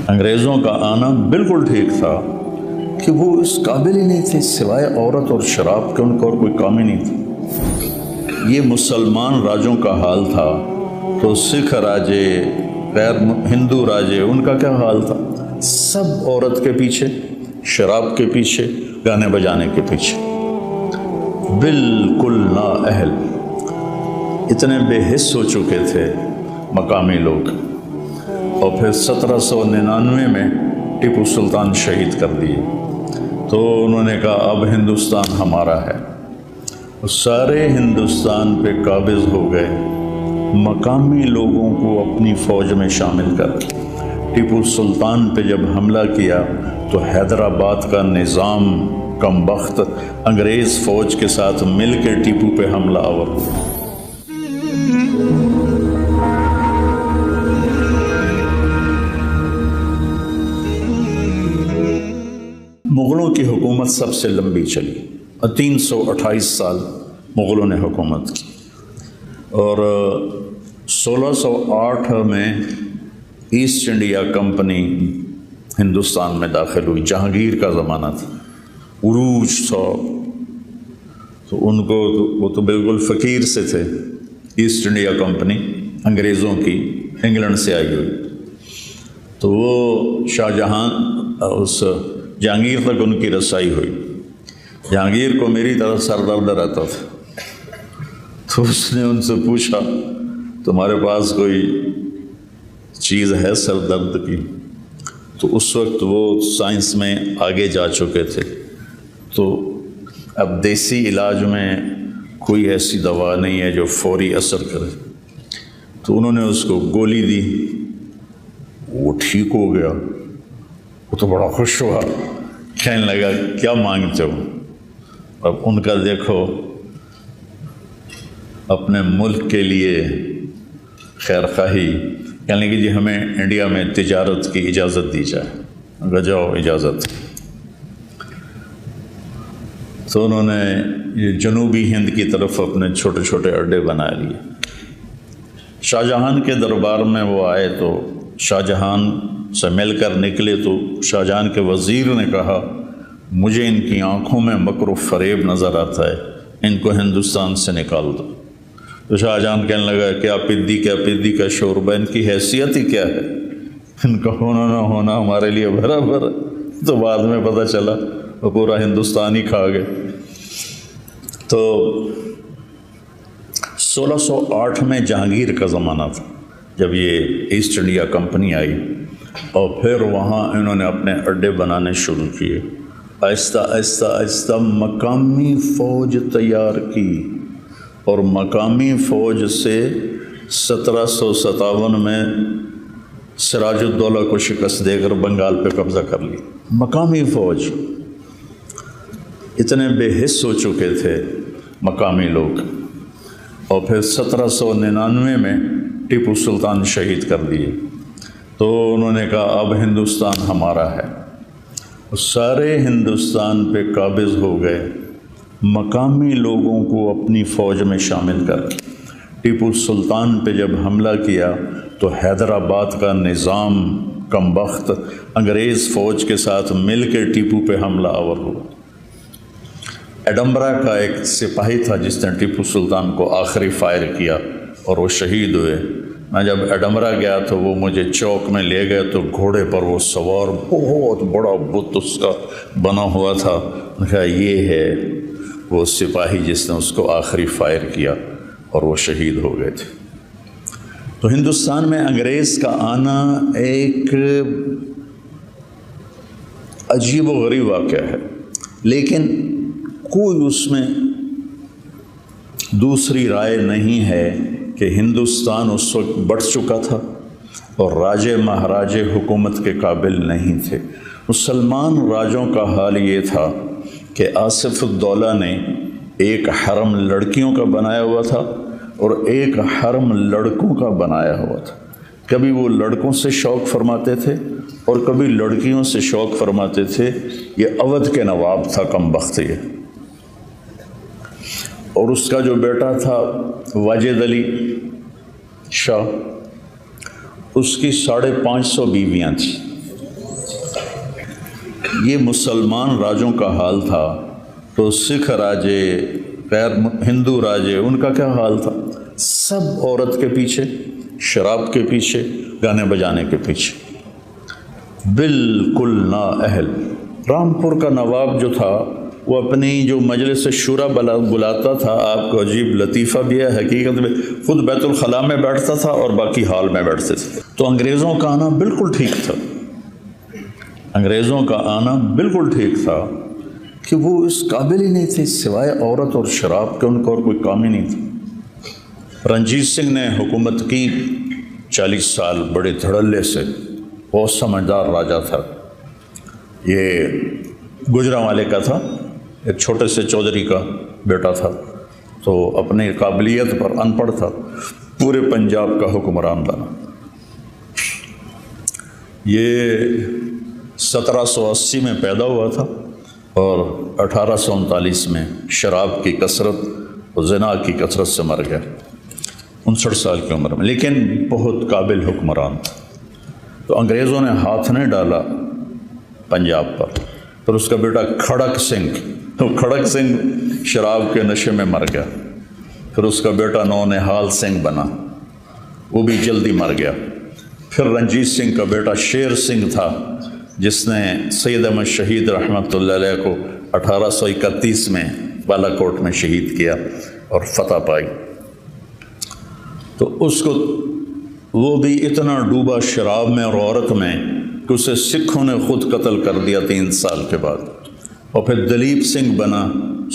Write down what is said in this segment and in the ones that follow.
انگریزوں کا آنا بالکل ٹھیک تھا کہ وہ اس قابل ہی نہیں تھے، سوائے عورت اور شراب کے ان کو اور کوئی کام ہی نہیں تھا۔ یہ مسلمان راجوں کا حال تھا تو سکھ راجے، غیر ہندو راجے، ان کا کیا حال تھا؟ سب عورت کے پیچھے، شراب کے پیچھے، گانے بجانے کے پیچھے، بالکل نااہل، اتنے بے حس ہو چکے تھے مقامی لوگ۔ اور پھر 1799 میں ٹیپو سلطان شہید کر دیے تو انہوں نے کہا اب ہندوستان ہمارا ہے، سارے ہندوستان پہ قابض ہو گئے، مقامی لوگوں کو اپنی فوج میں شامل کر۔ ٹیپو سلطان پہ جب حملہ کیا تو حیدرآباد کا نظام کم بخت انگریز فوج کے ساتھ مل کے ٹیپو پہ حملہ آور ہوا۔ مغلوں کی حکومت سب سے لمبی چلی، 328 سال مغلوں نے حکومت کی، اور 1608 میں ایسٹ انڈیا کمپنی ہندوستان میں داخل ہوئی۔ جہانگیر کا زمانہ تھا، عروج تھا، تو ان کو وہ تو بالکل فقیر سے تھے۔ ایسٹ انڈیا کمپنی انگریزوں کی انگلینڈ سے آئی ہوئی، تو وہ شاہ جہاں اس جہانگیر تک ان کی رسائی ہوئی۔ جہانگیر کو میری طرف سر درد رہتا تھا، تو اس نے ان سے پوچھا تمہارے پاس کوئی چیز ہے سر درد کی؟ تو اس وقت وہ سائنس میں آگے جا چکے تھے، تو اب دیسی علاج میں کوئی ایسی دوا نہیں ہے جو فوری اثر کرے، تو انہوں نے اس کو گولی دی، وہ ٹھیک ہو گیا۔ وہ تو بڑا خوش ہوا، کہنے لگا کیا مانگتے ہو؟ اب ان کا دیکھو اپنے ملک کے لیے خیر خواہی، کہنے لگے جی ہمیں انڈیا میں تجارت کی اجازت دی جائے۔ اگر جاؤ اجازت، تو انہوں نے یہ جنوبی ہند کی طرف اپنے چھوٹے چھوٹے اڈے بنا لیے۔ شاہ جہان کے دربار میں وہ آئے تو شاہ جہان سے مل کر نکلے تو شاہ جہان کے وزیر نے کہا مجھے ان کی آنکھوں میں مکر و فریب نظر آتا ہے، ان کو ہندوستان سے نکال دو۔ تو شاہ جہان کہنے لگا کیا پدی کا شوربہ، ان کی حیثیت ہی کیا ہے، ان کا ہونا نہ ہونا ہمارے لیے برابر ہے۔ تو بعد میں پتہ چلا وہ پورا ہندوستان ہی کھا گئے۔ تو 1608 میں جہانگیر کا زمانہ تھا جب یہ ایسٹ انڈیا کمپنی آئی، اور پھر وہاں انہوں نے اپنے اڈے بنانے شروع کیے۔ آہستہ آہستہ آہستہ مقامی فوج تیار کی، اور مقامی فوج سے 1757 میں سراج الدولہ کو شکست دے کر بنگال پہ قبضہ کر لی۔ مقامی فوج، اتنے بے حس ہو چکے تھے مقامی لوگ، اور پھر 1799 میں ٹیپو سلطان شہید کر دیے تو انہوں نے کہا اب ہندوستان ہمارا ہے، سارے ہندوستان پہ قابض ہو گئے، مقامی لوگوں کو اپنی فوج میں شامل کر۔ ٹیپو سلطان پہ جب حملہ کیا تو حیدرآباد کا نظام کم بخت انگریز فوج کے ساتھ مل کے ٹیپو پہ حملہ آور ہوا۔ ایڈمبرا کا ایک سپاہی تھا جس نے ٹیپو سلطان کو آخری فائر کیا اور وہ شہید ہوئے۔ میں جب ایڈمبرا گیا تو وہ مجھے چوک میں لے گئے تو گھوڑے پر وہ سوار بہت بڑا بت اس کا بنا ہوا تھا۔ میں نے کہا یہ ہے وہ سپاہی جس نے اس کو آخری فائر کیا، اور وہ شہید ہو گئے تھے۔ تو ہندوستان میں انگریز کا آنا ایک عجیب و غریب واقعہ ہے، لیکن کوئی اس میں دوسری رائے نہیں ہے کہ ہندوستان اس وقت بڑھ چکا تھا اور راجے مہاراجے حکومت کے قابل نہیں تھے۔ مسلمان راجوں کا حال یہ تھا کہ آصف الدولہ نے ایک حرم لڑکیوں کا بنایا ہوا تھا اور ایک حرم لڑکوں کا بنایا ہوا تھا۔ کبھی وہ لڑکوں سے شوق فرماتے تھے اور کبھی لڑکیوں سے شوق فرماتے تھے۔ یہ اودھ کے نواب تھا کم بخت یہ، اور اس کا جو بیٹا تھا واجد علی شاہ، اس کی 550 بیویاں تھیں، یہ مسلمان راجوں کا حال تھا تو سکھ راجے، غیر ہندو راجے، ان کا کیا حال تھا؟ سب عورت کے پیچھے، شراب کے پیچھے، گانے بجانے کے پیچھے، بالکل نااہل۔ رامپور کا نواب جو تھا وہ اپنی جو مجلس شورا بلاتا تھا، آپ کو عجیب لطیفہ بھی ہے، حقیقت میں خود بیت الخلاء میں بیٹھتا تھا اور باقی ہال میں بیٹھتے تھے۔ تو انگریزوں کا آنا بالکل ٹھیک تھا، انگریزوں کا آنا بالکل ٹھیک تھا کہ وہ اس قابل ہی نہیں تھے، سوائے عورت اور شراب کے ان کو اور کوئی کام ہی نہیں تھا۔ رنجیت سنگھ نے حکومت کی 40 سال بڑے دھڑلے سے، بہت سمجھدار راجا تھا۔ یہ گجرانوالے کا تھا، ایک چھوٹے سے چودھری کا بیٹا تھا، تو اپنی قابلیت پر ان پڑھ تھا، پورے پنجاب کا حکمران بنا۔ یہ 1780 میں پیدا ہوا تھا اور 1839 میں شراب کی کثرت اور زنا کی کثرت سے مر گیا، 59 سال کی عمر میں، لیکن بہت قابل حکمران تھا۔ تو انگریزوں نے ہاتھ نہیں ڈالا پنجاب پر۔ پھر اس کا بیٹا کھڑک سنگھ، تو کھڑک سنگھ شراب کے نشے میں مر گیا۔ پھر اس کا بیٹا نونہال سنگھ بنا، وہ بھی جلدی مر گیا۔ پھر رنجیت سنگھ کا بیٹا شیر سنگھ تھا، جس نے سید احمد شہید رحمۃ اللہ علیہ کو 1831 میں بالا کوٹ میں شہید کیا اور فتح پائی۔ تو اس کو وہ بھی اتنا ڈوبا شراب میں اور عورت میں کہ اسے سکھوں نے خود قتل کر دیا 3 سال کے بعد۔ اور پھر دلیپ سنگھ بنا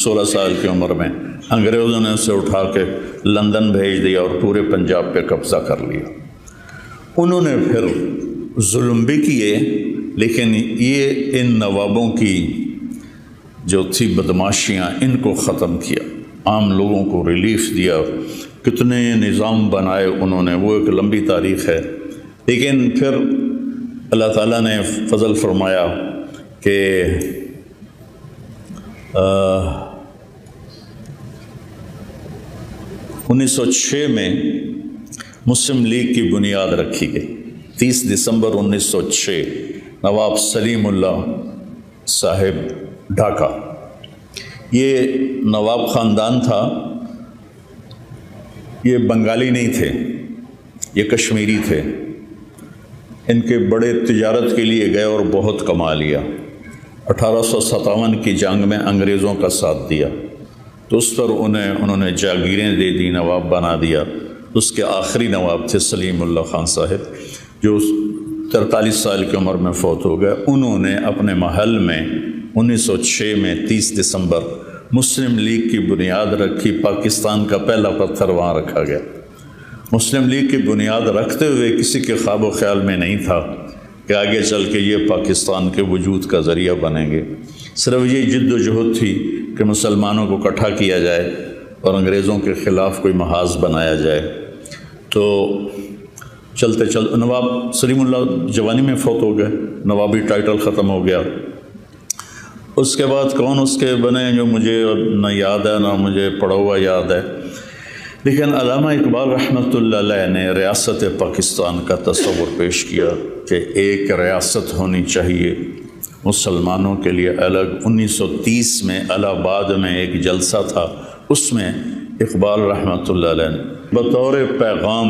16 سال کی عمر میں، انگریزوں نے اسے اٹھا کے لندن بھیج دیا اور پورے پنجاب پہ قبضہ کر لیا۔ انہوں نے پھر ظلم بھی کیے، لیکن یہ ان نوابوں کی جو تھی بدماشیاں، ان کو ختم کیا، عام لوگوں کو ریلیف دیا، کتنے نظام بنائے انہوں نے، وہ ایک لمبی تاریخ ہے۔ لیکن پھر اللہ تعالیٰ نے فضل فرمایا کہ 1906 میں مسلم لیگ کی بنیاد رکھی گئی۔ 30 دسمبر 1906 نواب سلیم اللہ صاحب ڈھاکہ، یہ نواب خاندان تھا، یہ بنگالی نہیں تھے، یہ کشمیری تھے۔ ان کے بڑے تجارت کے لیے گئے اور بہت کما لیا۔ 1857 کی جنگ میں انگریزوں کا ساتھ دیا تو اس پر انہوں نے جاگیریں دے دی، نواب بنا دیا۔ اس کے آخری نواب تھے سلیم اللہ خان صاحب، جو 43 سال کی عمر میں فوت ہو گئے۔ انہوں نے اپنے محل میں 1906 میں 30 دسمبر مسلم لیگ کی بنیاد رکھی۔ پاکستان کا پہلا پتھر وہاں رکھا گیا۔ مسلم لیگ کی بنیاد رکھتے ہوئے کسی کے خواب و خیال میں نہیں تھا کہ آگے چل کے یہ پاکستان کے وجود کا ذریعہ بنیں گے۔ صرف یہ جد و جہد تھی کہ مسلمانوں کو اکٹھا کیا جائے اور انگریزوں کے خلاف کوئی محاذ بنایا جائے۔ تو چلتے نواب سلیم اللہ جوانی میں فوت ہو گئے، نوابی ٹائٹل ختم ہو گیا۔ اس کے بعد کون اس کے بنے جو مجھے نہ یاد ہے نہ مجھے پڑھا ہوا یاد ہے، لیکن علامہ اقبال رحمۃ اللہ علیہ نے ریاست پاکستان کا تصور پیش کیا کہ ایک ریاست ہونی چاہیے مسلمانوں کے لیے الگ۔ 1930 میں الہ آباد میں ایک جلسہ تھا، اس میں اقبال رحمۃ اللہ علیہ نے بطور پیغام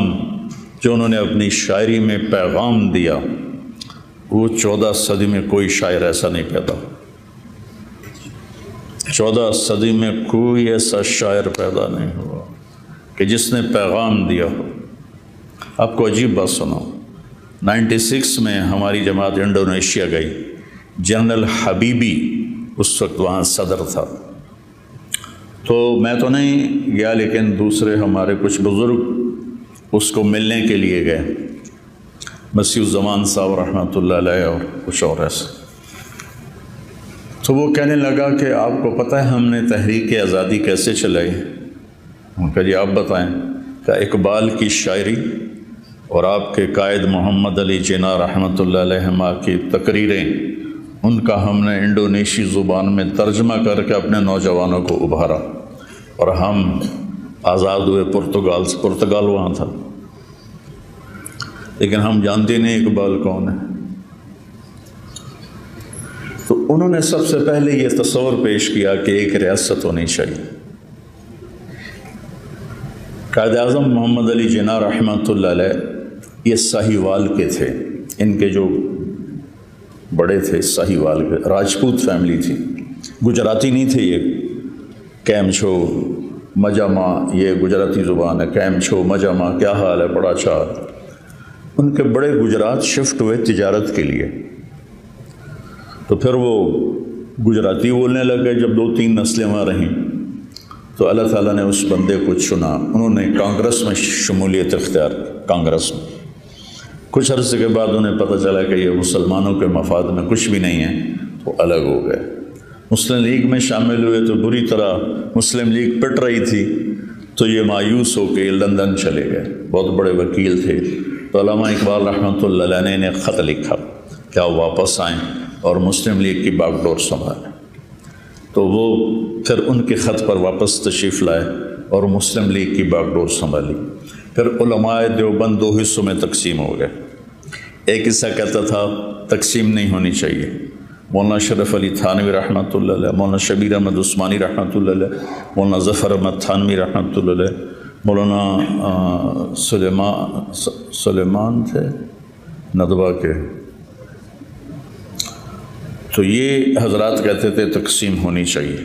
جو انہوں نے اپنی شاعری میں پیغام دیا، وہ 14 صدی میں کوئی شاعر ایسا نہیں پیدا، 14 صدی میں کوئی ایسا شاعر پیدا نہیں ہوا کہ جس نے پیغام دیا ہو۔ آپ کو عجیب بات سناؤں، 96 میں ہماری جماعت انڈونیشیا گئی، جنرل حبیبی اس وقت وہاں صدر تھا، تو میں تو نہیں گیا لیکن دوسرے ہمارے کچھ بزرگ اس کو ملنے کے لیے گئے، مسیح الزمان صاحب رحمۃ اللہ علیہ اور کچھ اور ایسے۔ تو وہ کہنے لگا کہ آپ کو پتہ ہے ہم نے تحریک آزادی کیسے چلائی؟ ان کا جی آپ بتائیں۔ کہ اقبال کی شاعری اور آپ کے قائد محمد علی جناح رحمۃ اللہ علیہ کی تقریریں، ان کا ہم نے انڈونیشی زبان میں ترجمہ کر کے اپنے نوجوانوں کو ابھارا، اور ہم آزاد ہوئے پرتگال سے۔ پرتگال وہاں تھا، لیکن ہم جانتے نہیں اقبال کون ہے۔ تو انہوں نے سب سے پہلے یہ تصور پیش کیا کہ ایک ریاست ہونی چاہیے۔ قائد اعظم محمد علی جناح رحمۃ اللہ علیہ یہ ساہیوال کے تھے، ان کے جو بڑے تھے ساہیوال کے، راجپوت فیملی تھی، گجراتی نہیں تھے یہ۔ کیم چھو مجامہ، یہ گجراتی زبان ہے، کیم چھو مجامہ، کیا حال ہے، بڑا اچھا حال۔ ان کے بڑے گجرات شفٹ ہوئے تجارت کے لیے، تو پھر وہ گجراتی بولنے لگے۔ جب 2-3 نسلیں وہاں رہیں تو اللہ تعالیٰ نے اس بندے کو چنا، انہوں نے کانگریس میں شمولیت اختیار کی۔ کانگریس میں کچھ عرصے کے بعد انہیں پتہ چلا کہ یہ مسلمانوں کے مفاد میں کچھ بھی نہیں ہے، تو الگ ہو گئے۔ مسلم لیگ میں شامل ہوئے تو بری طرح مسلم لیگ پٹ رہی تھی، تو یہ مایوس ہو کے لندن چلے گئے، بہت بڑے وکیل تھے۔ تو علامہ اقبال رحمۃ اللہ علیہ نے انہیں خط لکھا کہ آپ واپس آئیں اور مسلم لیگ کی باغ ڈور سنبھالیں۔ تو وہ پھر ان کے خط پر واپس تشریف لائے اور مسلم لیگ کی باغ ڈور سنبھالی۔ پھر علماء دیوبند 2 حصوں میں تقسیم ہو گئے۔ ایک حصہ کہتا تھا تقسیم نہیں ہونی چاہیے، مولانا شرف علی تھانوی رحمۃ اللہ علیہ، مولانا شبیر احمد عثمانی رحمۃ اللہ علیہ، مولانا ظفر احمد تھانوی رحمۃ اللہ علیہ، مولانا سلیمان تھے ندوہ کے، تو یہ حضرات کہتے تھے تقسیم ہونی چاہیے۔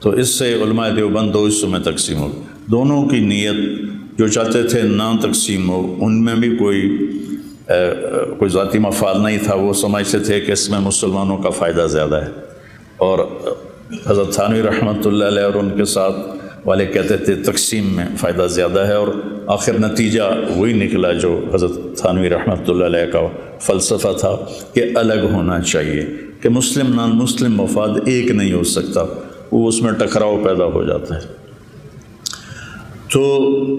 تو اس سے علماء دیوبند 2 حصوں میں تقسیم ہو گئی۔ دونوں کی نیت، جو چاہتے تھے نہ تقسیم ہو، ان میں بھی کوئی ذاتی مفاد نہیں تھا، وہ سمجھتے تھے کہ اس میں مسلمانوں کا فائدہ زیادہ ہے، اور حضرت تھانوی رحمۃ اللہ علیہ اور ان کے ساتھ والے کہتے تھے تقسیم میں فائدہ زیادہ ہے، اور آخر نتیجہ وہی نکلا جو حضرت تھانوی رحمۃ اللہ علیہ کا فلسفہ تھا کہ الگ ہونا چاہیے، کہ مسلم نان مسلم مفاد ایک نہیں ہو سکتا، وہ اس میں ٹکراؤ پیدا ہو جاتا ہے۔ تو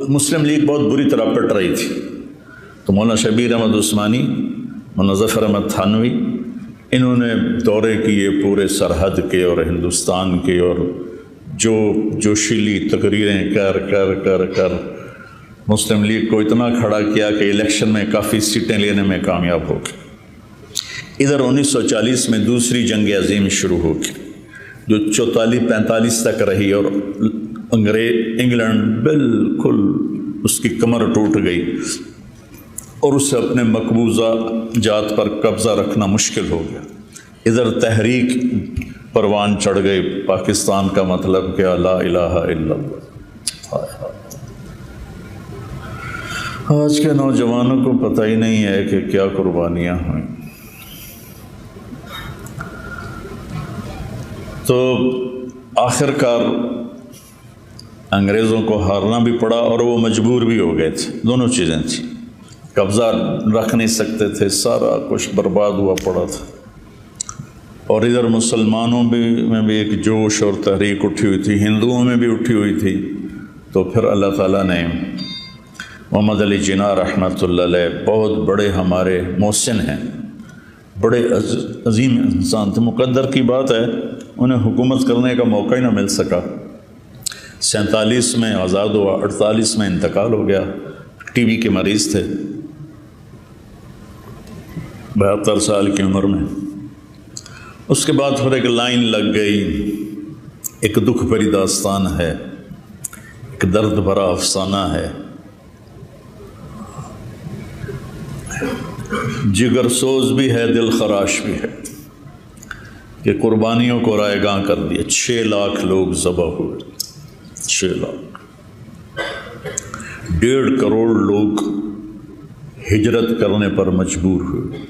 مسلم لیگ بہت بری طرح پٹ رہی تھی، تو مولانا شبیر احمد عثمانی، مولانا ظفر احمد تھانوی، انہوں نے دورے کیے پورے سرحد کے اور ہندوستان کے، اور جو جوشیلی تقریریں کر مسلم لیگ کو اتنا کھڑا کیا کہ الیکشن میں کافی سیٹیں لینے میں کامیاب ہو گئے۔ ادھر 1940 میں دوسری جنگ عظیم شروع ہو گئی، جو 44-45 تک رہی، اور انگلینڈ بالکل اس کی کمر ٹوٹ گئی اور اسے اپنے مقبوضہ جات پر قبضہ رکھنا مشکل ہو گیا۔ ادھر تحریک پروان چڑھ گئی، پاکستان کا مطلب کیا، لا الہ الا اللہ۔ آج کے نوجوانوں کو پتہ ہی نہیں ہے کہ کیا قربانیاں ہوئیں۔ تو آخر کار انگریزوں کو ہارنا بھی پڑا اور وہ مجبور بھی ہو گئے تھے، دونوں چیزیں تھیں، قبضہ رکھ نہیں سکتے تھے، سارا کچھ برباد ہوا پڑا تھا، اور ادھر مسلمانوں میں بھی ایک جوش اور تحریک اٹھی ہوئی تھی، ہندوؤں میں بھی اٹھی ہوئی تھی۔ تو پھر اللہ تعالیٰ نے محمد علی جناح رحمۃ اللہ علیہ، بہت بڑے ہمارے محسن ہیں، بڑے عظیم انسان تھے، مقدر کی بات ہے انہیں حکومت کرنے کا موقع ہی نہ مل سکا۔ 47 میں آزاد ہوا، 48 میں انتقال ہو گیا، ٹی بی کے مریض تھے 72 سال کی عمر میں۔ اس کے بعد پھر ایک لائن لگ گئی، ایک دکھ بھری داستان ہے، ایک درد بھرا افسانہ ہے، جگر سوز بھی ہے، دل خراش بھی ہے، کہ قربانیوں کو رائے گاں کر دیا، 6 لاکھ لوگ ذبح ہوئے، 6 لاکھ، 1.5 کروڑ لوگ ہجرت کرنے پر مجبور ہوئے۔